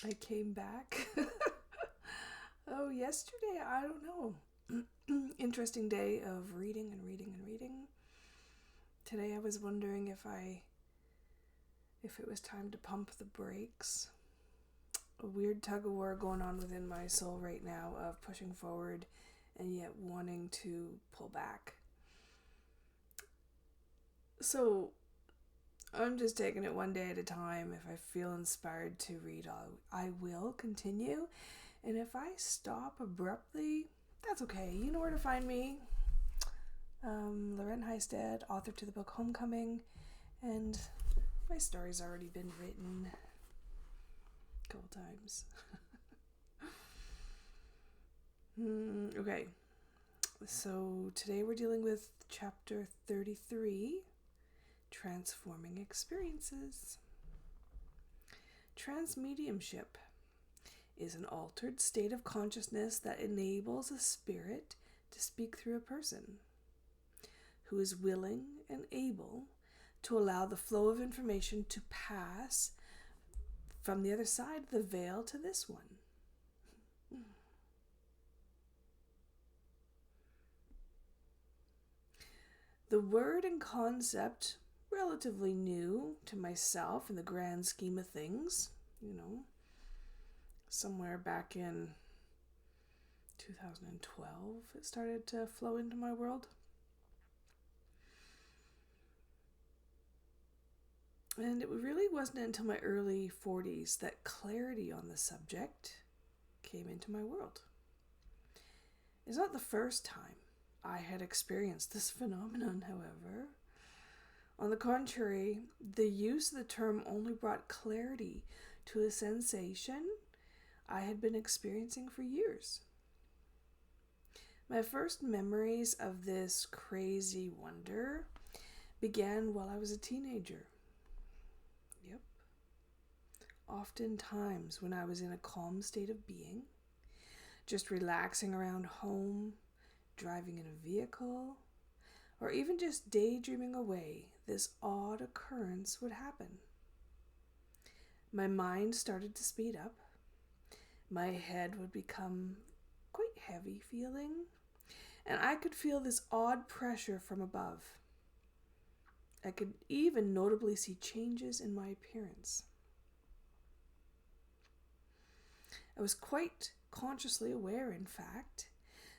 I came back. Oh, yesterday, I don't know. Interesting day of reading and reading and reading. Today I was wondering if it was time to pump the brakes. A weird tug of war going on within my soul right now of pushing forward and yet wanting to pull back. So I'm just taking it one day at a time. If I feel inspired to read, I will continue. And if I stop abruptly, that's okay. You know where to find me. Lauren Heistad, author to the book Homecoming. And my story's already been written a couple times. Okay. So today we're dealing with chapter 33, Trance-forming experiences. Transmediumship is an altered state of consciousness that enables a spirit to speak through a person who is willing and able to allow the flow of information to pass from the other side of the veil to this one. The word and concept, relatively new to myself in the grand scheme of things, somewhere back in 2012 it started to flow into my world. And it really wasn't until my early 40s that clarity on the subject came into my world. It's not the first time I had experienced this phenomenon, however. On the contrary, the use of the term only brought clarity to a sensation I had been experiencing for years. My first memories of this crazy wonder began while I was a teenager. Yep. Oftentimes when I was in a calm state of being, just relaxing around home, driving in a vehicle, or even just daydreaming away, this odd occurrence would happen. My mind started to speed up. My head would become quite heavy feeling, and I could feel this odd pressure from above. I could even notably see changes in my appearance. I was quite consciously aware, in fact,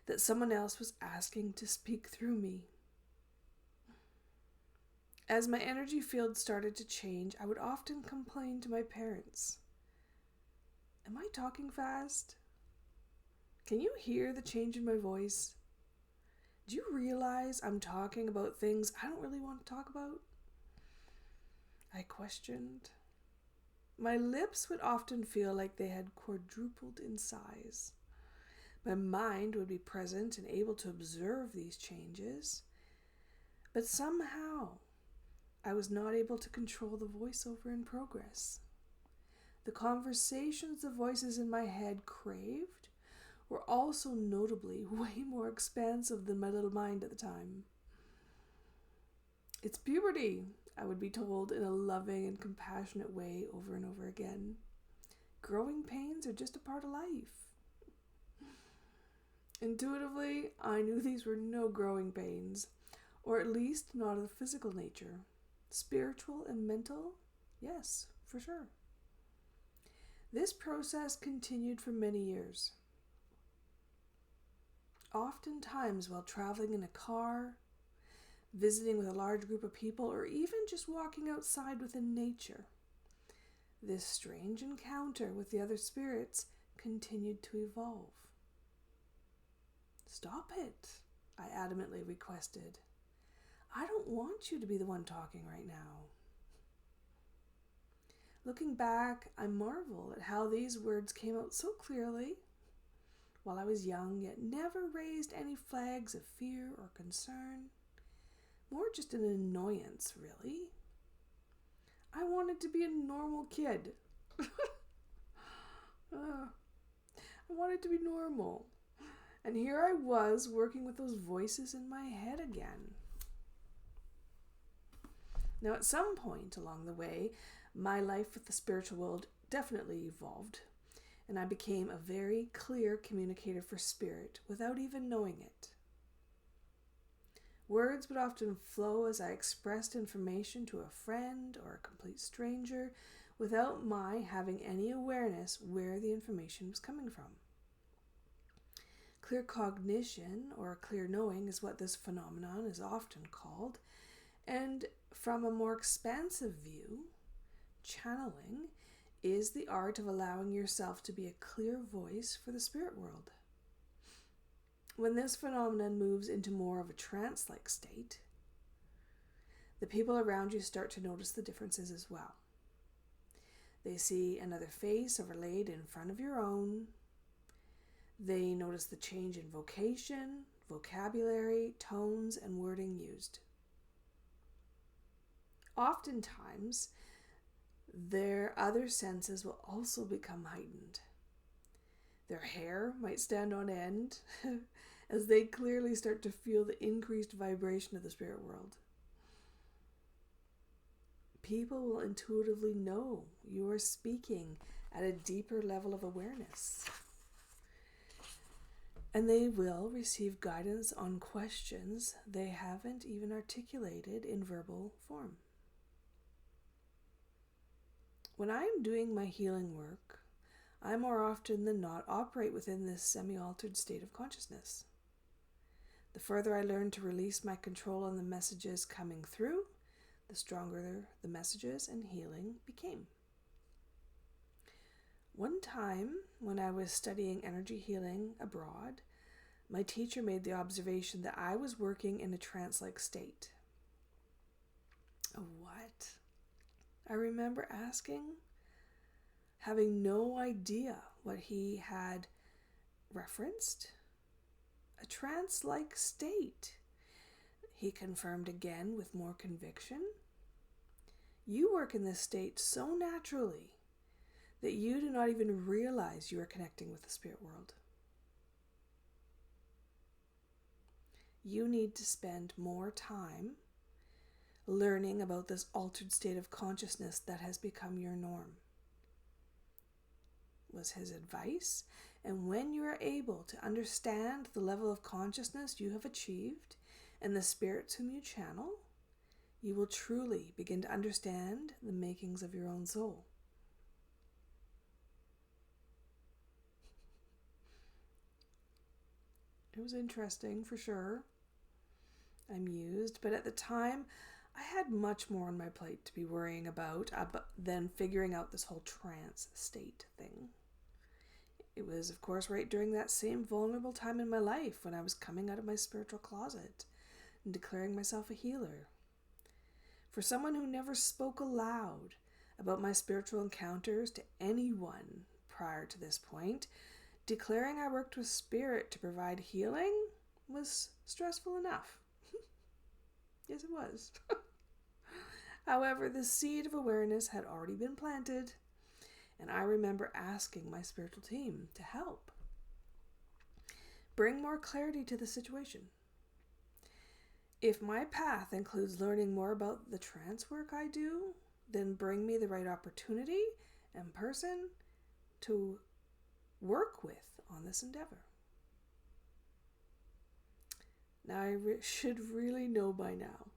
that someone else was asking to speak through me. As my energy field started to change, I would often complain to my parents. Am I talking fast? Can you hear the change in my voice? Do you realize I'm talking about things I don't really want to talk about? I questioned. My lips would often feel like they had quadrupled in size. My mind would be present and able to observe these changes, but somehow I was not able to control the voiceover in progress. The conversations the voices in my head craved were also notably way more expansive than my little mind at the time. It's puberty, I would be told in a loving and compassionate way over and over again. Growing pains are just a part of life. Intuitively, I knew these were no growing pains, or at least not of the physical nature. Spiritual and mental? Yes, for sure. This process continued for many years. Oftentimes while traveling in a car, visiting with a large group of people, or even just walking outside within nature, this strange encounter with the other spirits continued to evolve. Stop it, I adamantly requested. I don't want you to be the one talking right now. Looking back, I marvel at how these words came out so clearly while I was young, yet never raised any flags of fear or concern. More just an annoyance, really. I wanted to be a normal kid. I wanted to be normal. And here I was working with those voices in my head again. Now, at some point along the way, my life with the spiritual world definitely evolved, and I became a very clear communicator for spirit without even knowing it. Words would often flow as I expressed information to a friend or a complete stranger without my having any awareness where the information was coming from. Clear cognition, or clear knowing, is what this phenomenon is often called, and from a more expansive view, channeling is the art of allowing yourself to be a clear voice for the spirit world. When this phenomenon moves into more of a trance-like state, the people around you start to notice the differences as well. They see another face overlaid in front of your own. They notice the change in vocation, vocabulary, tones, and wording used. Oftentimes, their other senses will also become heightened. Their hair might stand on end as they clearly start to feel the increased vibration of the spirit world. People will intuitively know you are speaking at a deeper level of awareness. And they will receive guidance on questions they haven't even articulated in verbal form. When I'm doing my healing work, I more often than not operate within this semi-altered state of consciousness. The further I learned to release my control on the messages coming through, the stronger the messages and healing became. One time, when I was studying energy healing abroad, my teacher made the observation that I was working in a trance-like state. A what? I remember asking, having no idea what he had referenced. A trance-like state. He confirmed again with more conviction. You work in this state so naturally that you do not even realize you are connecting with the spirit world. You need to spend more time learning about this altered state of consciousness that has become your norm, was his advice. And when you are able to understand the level of consciousness you have achieved and the spirits whom you channel, you will truly begin to understand the makings of your own soul. It was interesting for sure. I mused, but at the time I had much more on my plate to be worrying about than figuring out this whole trance state thing. It was, of course, right during that same vulnerable time in my life when I was coming out of my spiritual closet and declaring myself a healer. For someone who never spoke aloud about my spiritual encounters to anyone prior to this point, declaring I worked with spirit to provide healing was stressful enough. Yes, it was. However, the seed of awareness had already been planted, and I remember asking my spiritual team to help bring more clarity to the situation. If my path includes learning more about the trance work I do, then bring me the right opportunity and person to work with on this endeavor. Now, I should really know by now,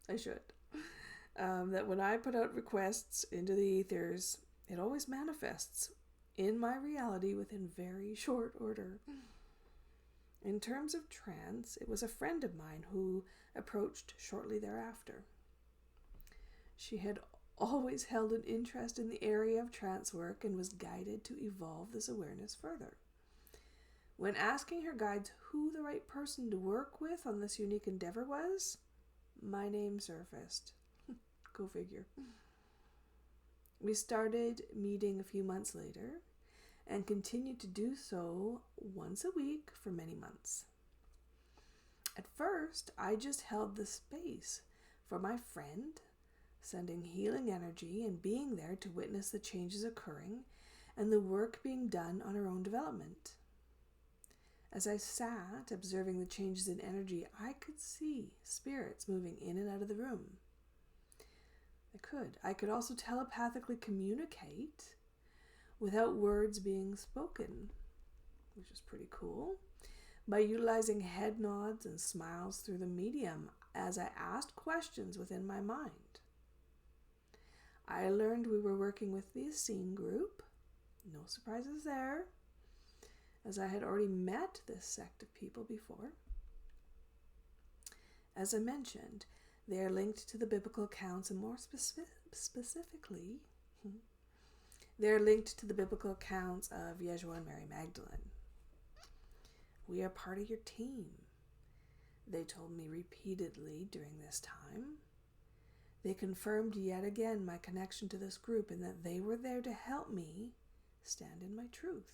I should, that when I put out requests into the ethers, it always manifests in my reality within very short order. In terms of trance, it was a friend of mine who approached shortly thereafter. She had always held an interest in the area of trance work and was guided to evolve this awareness further. When asking her guides who the right person to work with on this unique endeavor was, my name surfaced. Go figure. We started meeting a few months later and continued to do so once a week for many months. At first, I just held the space for my friend, sending healing energy and being there to witness the changes occurring and the work being done on her own development. As I sat observing the changes in energy, I could see spirits moving in and out of the room. I could also telepathically communicate without words being spoken, which is pretty cool, by utilizing head nods and smiles through the medium as I asked questions within my mind. I learned we were working with the Essene group. No surprises there, as I had already met this sect of people before. As I mentioned, they are linked to the biblical accounts, and more specifically, they are linked to the biblical accounts of Yeshua and Mary Magdalene. We are part of your team, they told me repeatedly during this time. They confirmed yet again my connection to this group and that they were there to help me stand in my truth.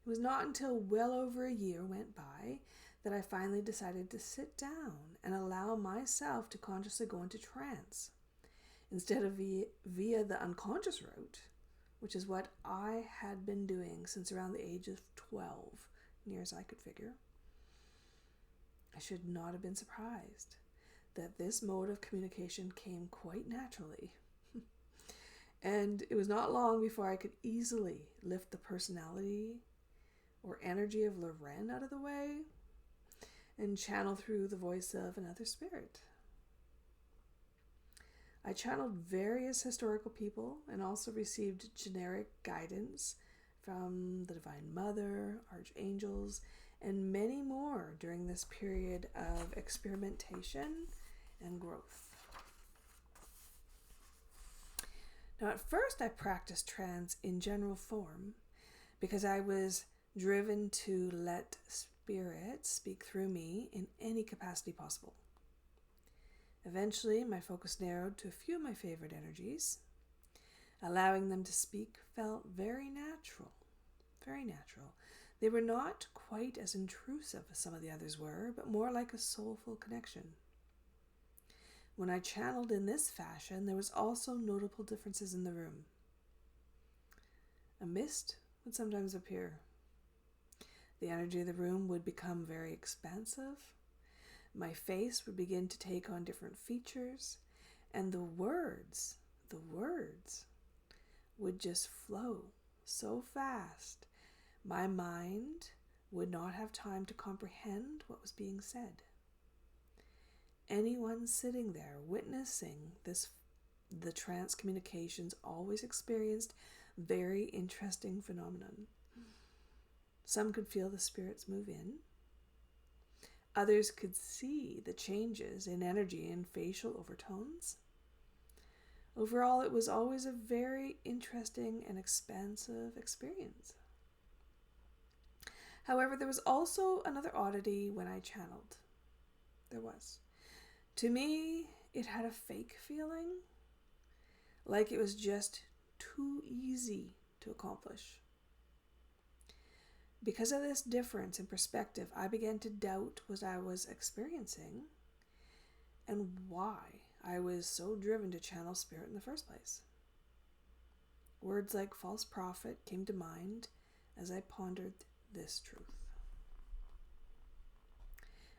It was not until well over a year went by that I finally decided to sit down and allow myself to consciously go into trance, instead of via the unconscious route, which is what I had been doing since around the age of 12, near as I could figure. I should not have been surprised that this mode of communication came quite naturally. And it was not long before I could easily lift the personality or energy of Lauren out of the way and channel through the voice of another spirit. I channeled various historical people and also received generic guidance from the Divine Mother, archangels, and many more during this period of experimentation and growth. Now, at first I practiced trance in general form because I was driven to let spirit speak through me in any capacity possible. Eventually, my focus narrowed to a few of my favorite energies. Allowing them to speak felt very natural, very natural. They were not quite as intrusive as some of the others were, but more like a soulful connection. When I channeled in this fashion, there was also notable differences in the room. A mist would sometimes appear. The energy of the room would become very expansive. My face would begin to take on different features, and the words would just flow so fast, my mind would not have time to comprehend what was being said. Anyone sitting there witnessing the trance communications always experienced very interesting phenomenon. Some could feel the spirits move in. Others could see the changes in energy and facial overtones. Overall, it was always a very interesting and expansive experience. However, there was also another oddity when I channeled. There was. To me, it had a fake feeling, like it was just too easy to accomplish. Because of this difference in perspective, I began to doubt what I was experiencing and why I was so driven to channel spirit in the first place. Words like false prophet came to mind as I pondered this truth.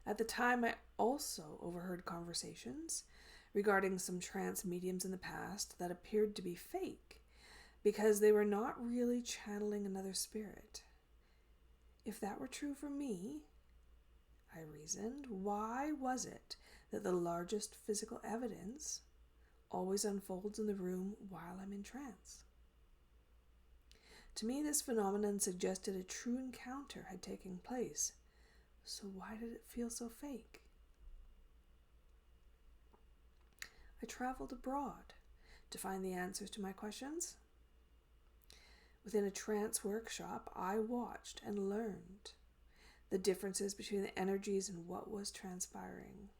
At the time, I also overheard conversations regarding some trance mediums in the past that appeared to be fake because they were not really channeling another spirit. If that were true for me, I reasoned, why was it that the largest physical evidence always unfolds in the room while I'm in trance? To me, this phenomenon suggested a true encounter had taken place. So why did it feel so fake? I traveled abroad to find the answers to my questions. Within a trance workshop, I watched and learned the differences between the energies and what was transpiring.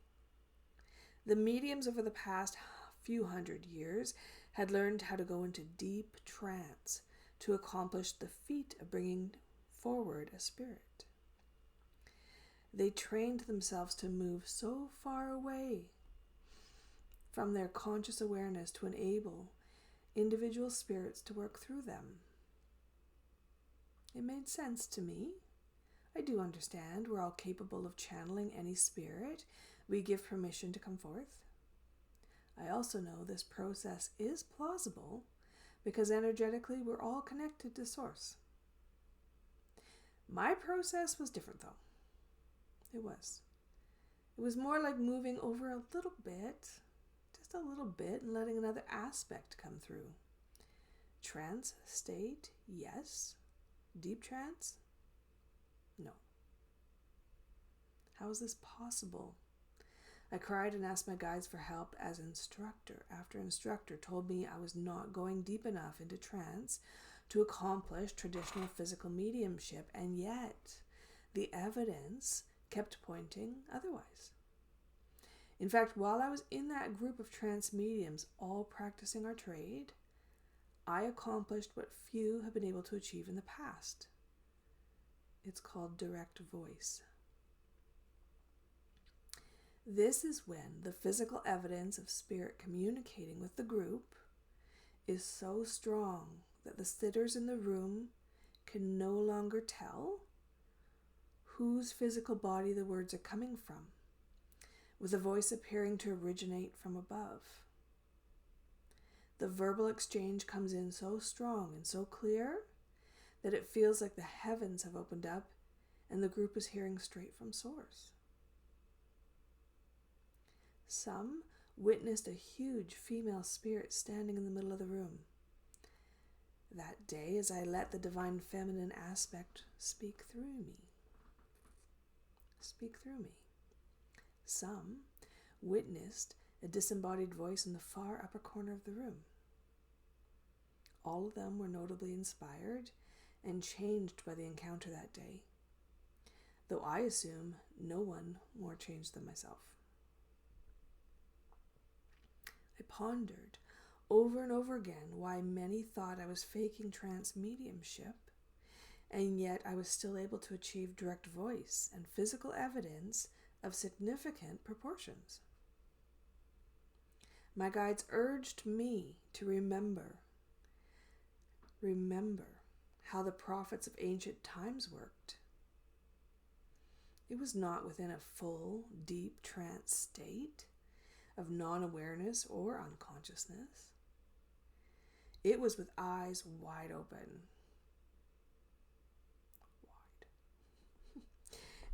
The mediums over the past few hundred years had learned how to go into deep trance to accomplish the feat of bringing forward a spirit. They trained themselves to move so far away from their conscious awareness to enable individual spirits to work through them. It made sense to me. I do understand we're all capable of channeling any spirit we give permission to come forth. I also know this process is plausible because energetically we're all connected to Source. My process was different though. It was. It was more like moving over a little bit, just a little bit, and letting another aspect come through. Trance state, yes. Deep trance? No. How is this possible? I cried and asked my guides for help as instructor after instructor told me I was not going deep enough into trance to accomplish traditional physical mediumship, and yet the evidence kept pointing otherwise. In fact, while I was in that group of trance mediums all practicing our trade, I accomplished what few have been able to achieve in the past. It's called direct voice. This is when the physical evidence of spirit communicating with the group is so strong that the sitters in the room can no longer tell whose physical body the words are coming from, with the voice appearing to originate from above. The verbal exchange comes in so strong and so clear that it feels like the heavens have opened up and the group is hearing straight from Source. Some witnessed a huge female spirit standing in the middle of the room. That day, as I let the divine feminine aspect speak through me. Some witnessed a disembodied voice in the far upper corner of the room. All of them were notably inspired and changed by the encounter that day, though I assume no one more changed than myself. I pondered over and over again why many thought I was faking trance mediumship, and yet I was still able to achieve direct voice and physical evidence of significant proportions. My guides urged me to remember how the prophets of ancient times worked. It was not within a full, deep trance state of non-awareness or unconsciousness. It was with eyes wide open.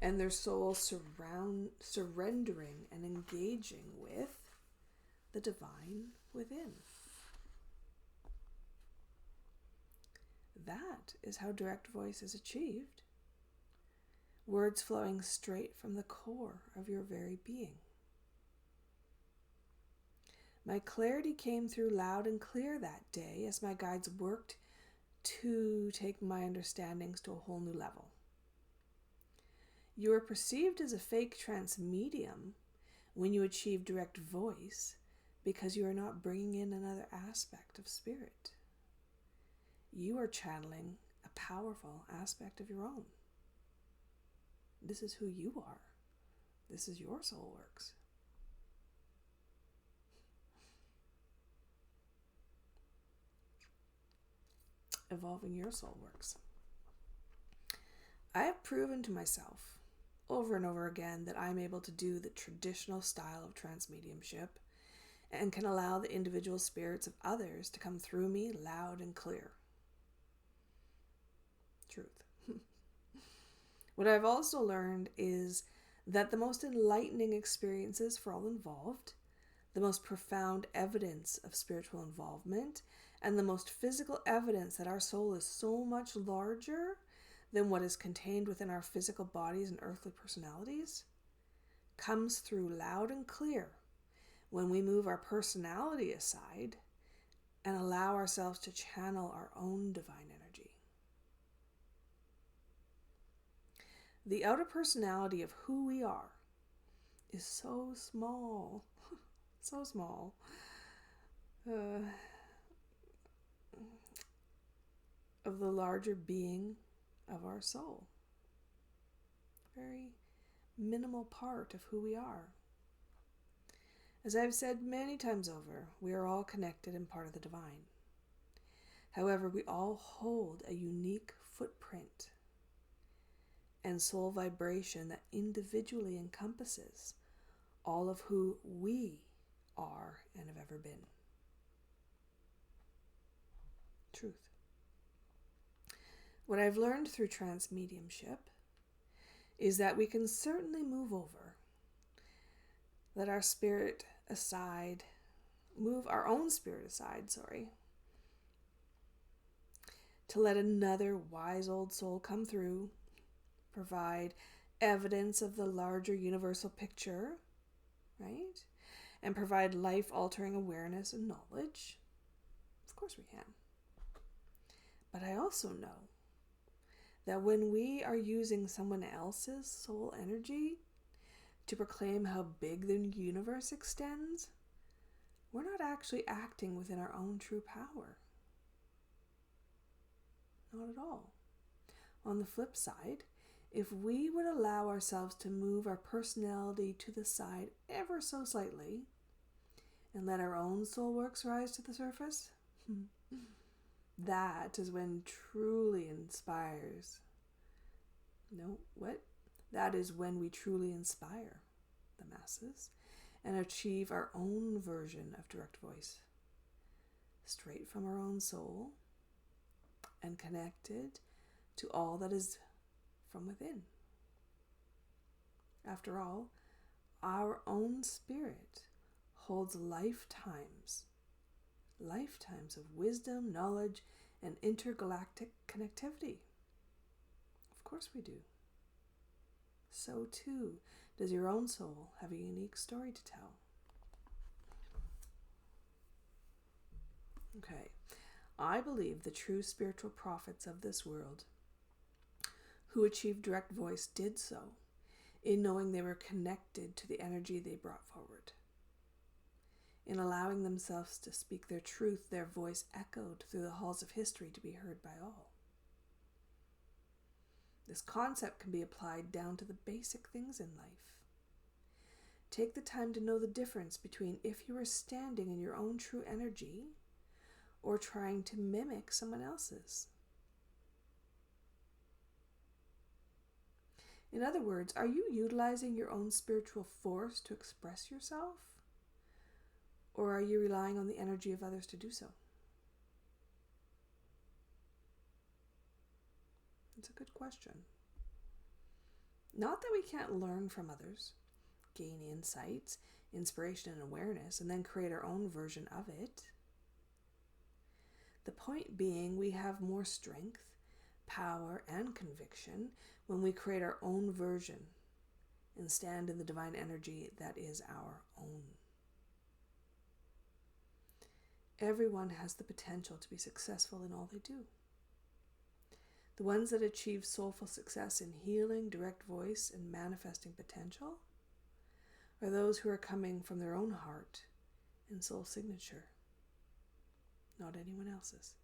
And their soul surrendering and engaging with the divine within. That is how direct voice is achieved. Words flowing straight from the core of your very being. My clarity came through loud and clear that day as my guides worked to take my understandings to a whole new level. You are perceived as a fake trance medium when you achieve direct voice because you are not bringing in another aspect of spirit. You are channeling a powerful aspect of your own. This is who you are. This is your SOULworks. Evolving your SOULworks. I have proven to myself over and over again that I'm able to do the traditional style of trance mediumship and can allow the individual spirits of others to come through me loud and clear. Truth. What I've also learned is that the most enlightening experiences for all involved, the most profound evidence of spiritual involvement, and the most physical evidence that our soul is so much larger than what is contained within our physical bodies and earthly personalities comes through loud and clear when we move our personality aside and allow ourselves to channel our own divine energy. The outer personality of who we are is so small, so small. Of the larger being of our soul. Very minimal part of who we are. As I've said many times over, we are all connected and part of the divine. However, we all hold a unique footprint and soul vibration that individually encompasses all of who we are and have ever been. Truth. What I've learned through trance mediumship is that we can certainly move our own spirit aside, to let another wise old soul come through, provide evidence of the larger universal picture, right? And provide life-altering awareness and knowledge. Of course we can. But I also know that when we are using someone else's soul energy to proclaim how big the universe extends, we're not actually acting within our own true power. Not at all. On the flip side, if we would allow ourselves to move our personality to the side ever so slightly and let our own soul works rise to the surface, that is when truly inspires. That is when we truly inspire the masses and achieve our own version of direct voice, straight from our own soul and connected to all that is from within. After all, our own spirit holds lifetimes of wisdom, knowledge, and intergalactic connectivity. Of course we do. So too does your own soul have a unique story to tell. Okay, I believe the true spiritual prophets of this world who achieved direct voice did so in knowing they were connected to the energy they brought forward. In allowing themselves to speak their truth, their voice echoed through the halls of history to be heard by all. This concept can be applied down to the basic things in life. Take the time to know the difference between if you are standing in your own true energy or trying to mimic someone else's. In other words, are you utilizing your own spiritual force to express yourself? Or are you relying on the energy of others to do so? It's a good question. Not that we can't learn from others, gain insights, inspiration, and awareness, and then create our own version of it. The point being, we have more strength, power, and conviction when we create our own version and stand in the divine energy that is our own. Everyone has the potential to be successful in all they do. The ones that achieve soulful success in healing, direct voice, and manifesting potential are those who are coming from their own heart and soul signature, not anyone else's.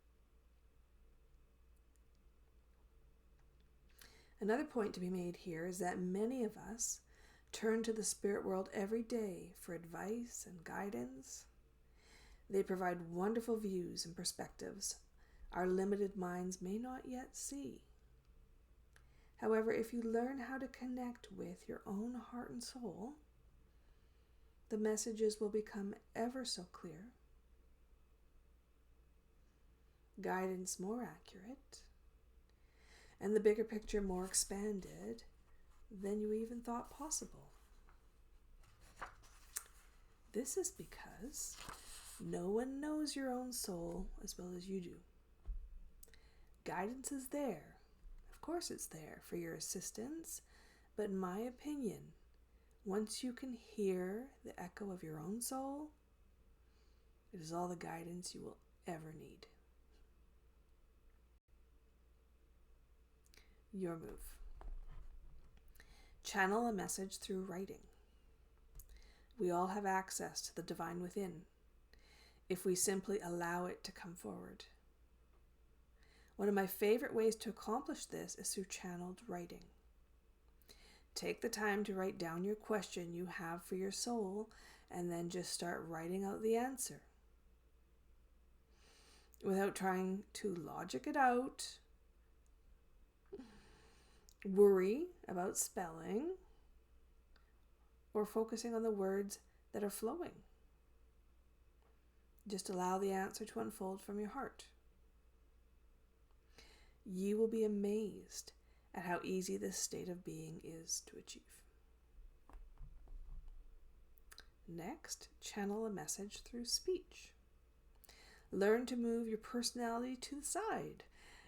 Another point to be made here is that many of us turn to the spirit world every day for advice and guidance. They provide wonderful views and perspectives our limited minds may not yet see. However, if you learn how to connect with your own heart and soul, the messages will become ever so clear, guidance more accurate, and the bigger picture more expanded than you even thought possible. This is because no one knows your own soul as well as you do. Guidance is there. Of course it's there for your assistance, but in my opinion, once you can hear the echo of your own soul, it is all the guidance you will ever need. Your move. Channel a message through writing. We all have access to the divine within if we simply allow it to come forward. One of my favorite ways to accomplish this is through channeled writing. Take the time to write down your question you have for your soul and then just start writing out the answer. Without trying to logic it out, worry about spelling, or focusing on the words that are flowing. Just allow the answer to unfold from your heart. You will be amazed at how easy this state of being is to achieve. Next, channel a message through speech. Learn to move your personality to the side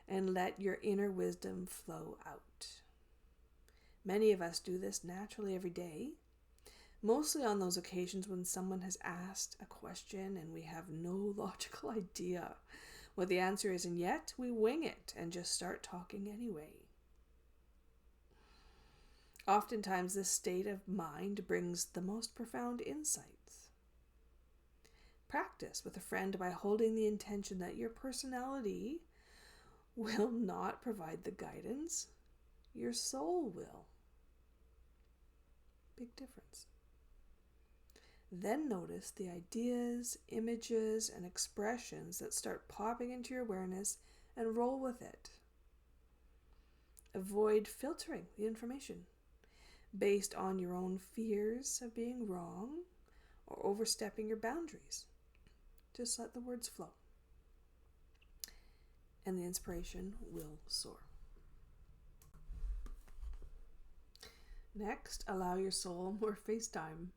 and let your inner wisdom flow out. Many of us do this naturally every day, mostly on those occasions when someone has asked a question and we have no logical idea what the answer is, and yet we wing it and just start talking anyway. Oftentimes, this state of mind brings the most profound insights. Practice with a friend by holding the intention that your personality will not provide the guidance, your soul will. Big difference. Then notice the ideas, images, and expressions that start popping into your awareness and roll with it. Avoid filtering the information based on your own fears of being wrong or overstepping your boundaries. Just let the words flow, and the inspiration will soar. Next, allow your soul more face time.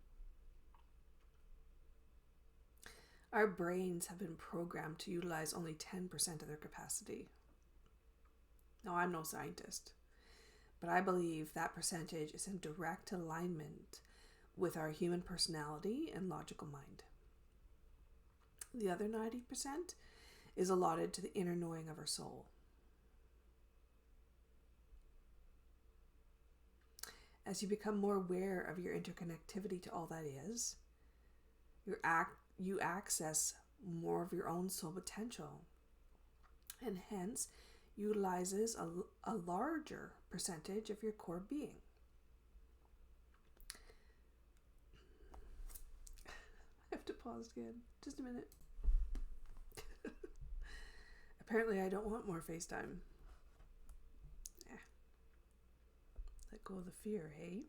Our brains have been programmed to utilize only 10% of their capacity. Now, I'm no scientist, but I believe that percentage is in direct alignment with our human personality and logical mind. The other 90% is allotted to the inner knowing of our soul. As you become more aware of your interconnectivity to all that is, you access more of your own soul potential, and hence utilizes a larger percentage of your core being. I have to pause again. Just a minute. Apparently I don't want more FaceTime. Let go of the fear, hey?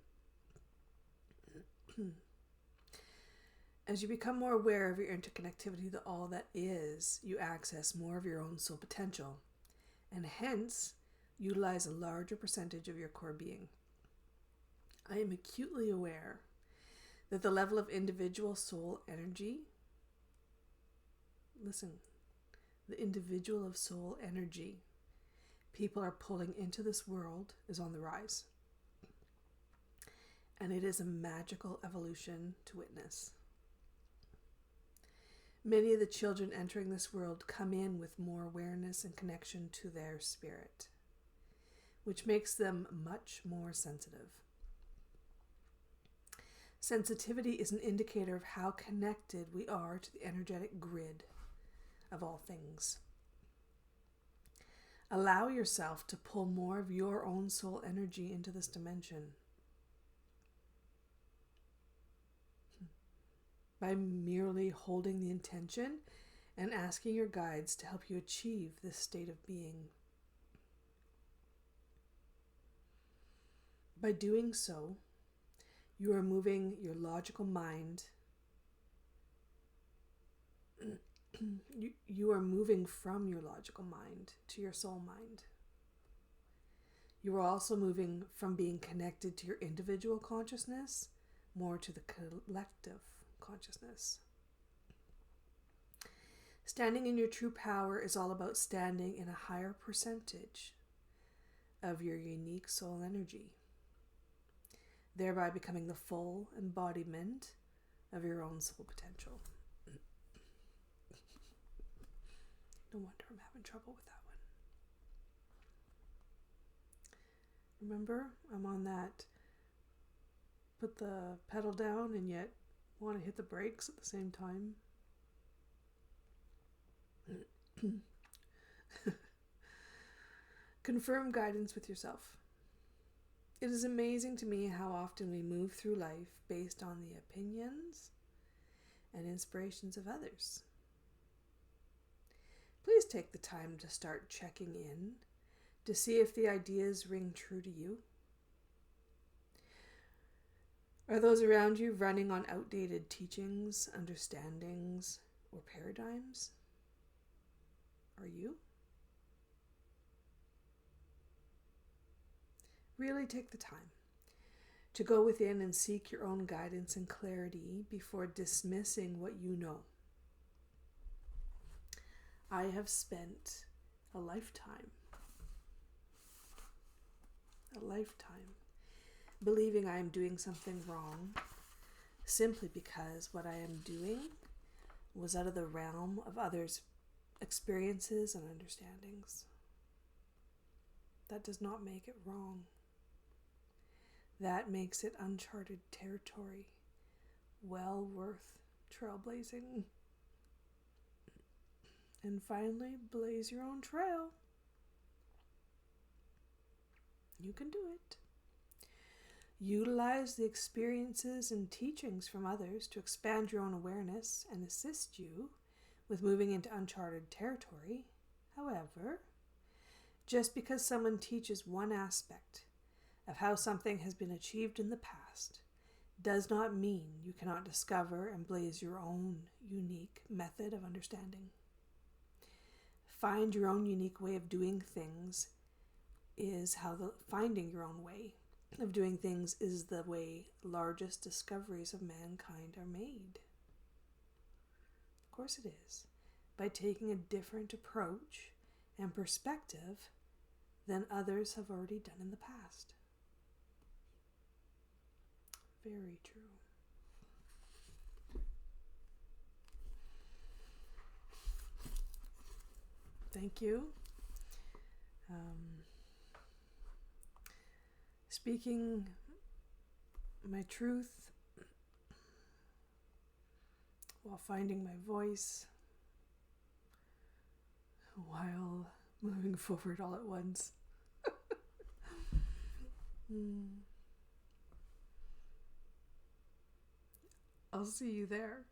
As you become more aware of your interconnectivity to all that is, you access more of your own soul potential, and hence utilize a larger percentage of your core being. I am acutely aware that the level of individual soul energy, the individual of soul energy people are pulling into this world is on the rise. And it is a magical evolution to witness. Many of the children entering this world come in with more awareness and connection to their spirit, which makes them much more sensitive. Sensitivity is an indicator of how connected we are to the energetic grid of all things. Allow yourself to pull more of your own soul energy into this dimension. By merely holding the intention and asking your guides to help you achieve this state of being. By doing so, you are moving your logical mind. You are moving from your logical mind to your soul mind. You are also moving from being connected to your individual consciousness more to the collective consciousness. Standing in your true power is all about standing in a higher percentage of your unique soul energy, thereby becoming the full embodiment of your own soul potential. No wonder I'm having trouble with that one. Remember, I'm on that put the pedal down and yet want to hit the brakes at the same time. Confirm guidance with yourself. It is amazing to me how often we move through life based on the opinions and inspirations of others. Please take the time to start checking in to see if the ideas ring true to you. Are those around you running on outdated teachings, understandings, or paradigms? Are you? Really take the time to go within and seek your own guidance and clarity before dismissing what you know. I have spent a lifetime believing I am doing something wrong simply because what I am doing was out of the realm of others' experiences and understandings. That does not make it wrong. That makes it uncharted territory, well worth trailblazing. And finally, blaze your own trail. You can do it. Utilize the experiences and teachings from others to expand your own awareness and assist you with moving into uncharted territory. However, just because someone teaches one aspect of how something has been achieved in the past does not mean you cannot discover and blaze your own unique method of understanding. Find your own unique way of doing things is how finding your own way of doing things is the way largest discoveries of mankind are made. Of course it is. By taking a different approach and perspective than others have already done in the past. Very true. Thank you. Speaking my truth while finding my voice, while moving forward all at once. I'll see you there.